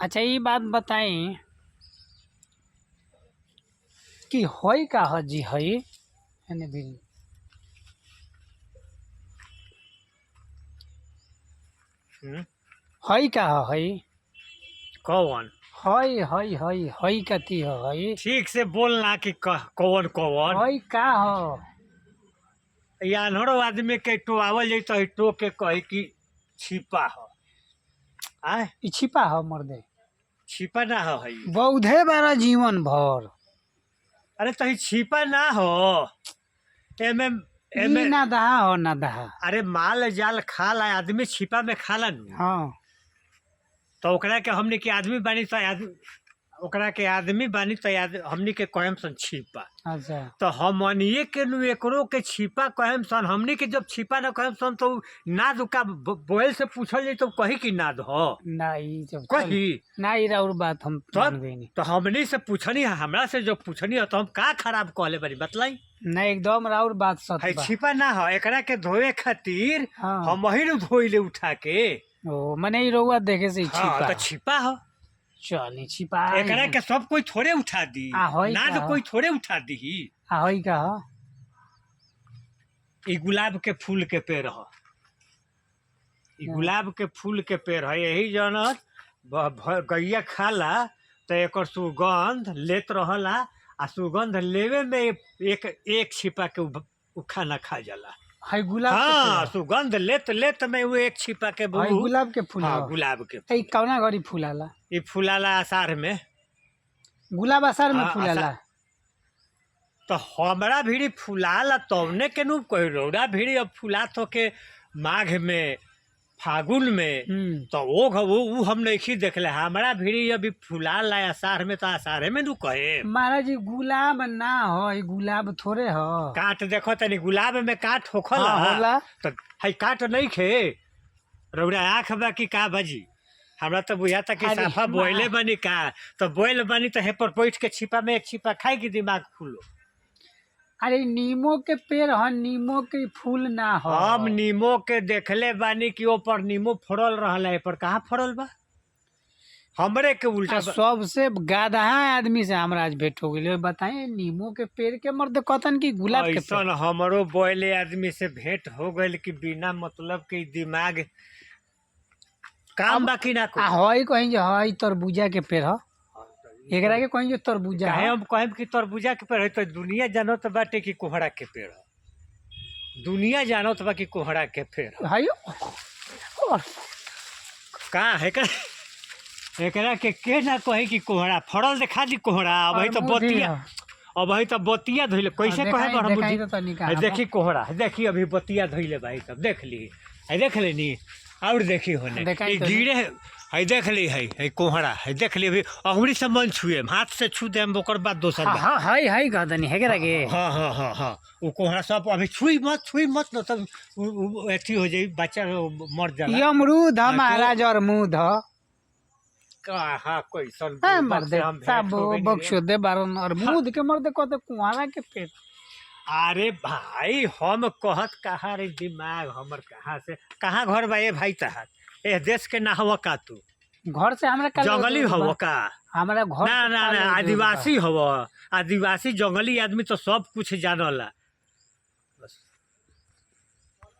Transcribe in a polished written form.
अच्छा ये बात बताई कि हई का ह जी हई एने भी हई का ह हई कौन? हई हई हई हई कथी ह हई ठीक से बोलना कि कौन कौन। हई का ह यानहरो आदमी के टोआवल जाई तो टो के कही कि छिपा हो। आय ई छिपा ह मर्दे छिपा ना हो हई। बौधे बारा जीवन भर अरे तो छिपा ना हो। एमे एमे ई ना दहा हो ना दहा। अरे माल जाल खाला आदमी छिपा में खाला नु। हाँ तो ओकरा के हमनी के आदमी बानी तो ओकरा के आदमी बानी तो हमनी के कहम सन छिपा। अच्छा तो हमनिए के नु एकरो के छिपा कहम सन। हमनी के जब छिपा न कहम सन तो नाद का बोल से पूछल जाई तो कही कि नाद हो ना ई जब कही ना ई और बात हम मान गई नहीं तो हमनी से पूछनी है हमरा से जो पूछनी है तो हम का खराब कहले बानी बतलाई। ना एकदम राउर बात है सत्य बा। छिपा ना हो एकरा के धोए खातिर हाँ हम वही धोइले उठा के। ओ मने ई रउआ देखे से ई हाँ छिपा तो छिपा हो। चली छिपा एकरा के सब कोई थोड़े उठा दी आ होई ना का तो कोई थोड़े उठा दी। आ हई का ह ई गुलाब के फूल के पेड़ ह। ई गुलाब के फूल के पेड़ है यही जन गैया खाला तो एकर सुगंध लेत रहला आ सुगंध लेवे में एक एक छिपा के उ खाना खा जाला। हई गुलाब के हाँ पेड़ सुगंध लेत लेत में वो एक छिपा के हई गुलाब के फूल हाँ ह गुलाब के ई कौना घड़ी फूलाला ये फूलाला आषाढ़ में। गुलाब आषाढ़ में हाँ, फूलाला तो हमरा भीड़ी फुलाला तौने के नु कह रौरा भीड़ी अब फुलात हो के माघ में फागुन में तो वो हम नहीं देखले हमरा भीड़ी अभी फुलाला आषाढ़ में तो आषाढ़ में नु कहे। महाराज जी गुलाब ना हो ई गुलाब थोड़े हो काट देखो तनी गुलाब में काट होखला हाँ, होला। तो हई काट नहीं खे रौरा आँख बा कि का बाजी हमरा तो बुझाता कि अरे साफा बोइले बनी का तो बोइल बनी तो हे पर बैठ के छिपा में एक छिपा खाई कि दिमाग खुलो। अरे नीमो के पेड़ ह नीमो के फूल ना हो हम नीमो के देखले बानी कि ऊपर नीमो फड़ल रहला है पर कहाँ फड़ल बा हमरे के उल्टा सबसे गाधा आदमी से हमरा आज भेंट हो गई बताए नीमो के पेड़ के मर्द कतन की गुलाब के पेड़ ऐसन हमरो बोले आदमी से भेंट हो गइल कि बिना मतलब के दिमाग काम बाकी ना को। आ हई कहीं जो हई तरबूजा के पेड़ ह एकरा के कहीं जो तरबूजा काहे ह हम कहब कि तरबूजा के पेड़ है तो दुनिया जानत बाटे कि कोहड़ा के पेड़ है। दुनिया जानत बा कि कोहड़ा के पेड़ है। हई और का है का एकरा के ना कहे कि कोहड़ा फड़ल देखा दी कोहड़ा अब है तो बतिया अब है तो बतिया धइले कैसे कहे बड़ बुझी देखी कोहड़ा देखी अभी बतिया धइले भाई सब देख ली है देख लेनी और देखी होने ये गिरे है देख ली है कोहड़ा है देख ली अभी अंगुली से मन छुए हाथ से छू दे ओकर बाद दोसर बात। हां हई हई कहतनी है के लगे हाँ हाँ हाँ हाँ वो कोहड़ा सब अभी छुई मत न तब अथी हो जाई बच्चा मर जाला। ये अमरूद ह महाराज और मूद ह कहाँ कैसन मर्द सब बक्सो दे बारन और मूद के मर्द कहते कुआरा के पेड़। अरे भाई हम कहत कहाँ रे दिमाग हमर कहाँ घर बा ये भाई तहार ए देश के ना हवा का तू घर से हमरा जंगली हवा का हमरा घर ना ना ना आदिवासी हवा आदिवासी जंगली आदमी तो सब कुछ जानला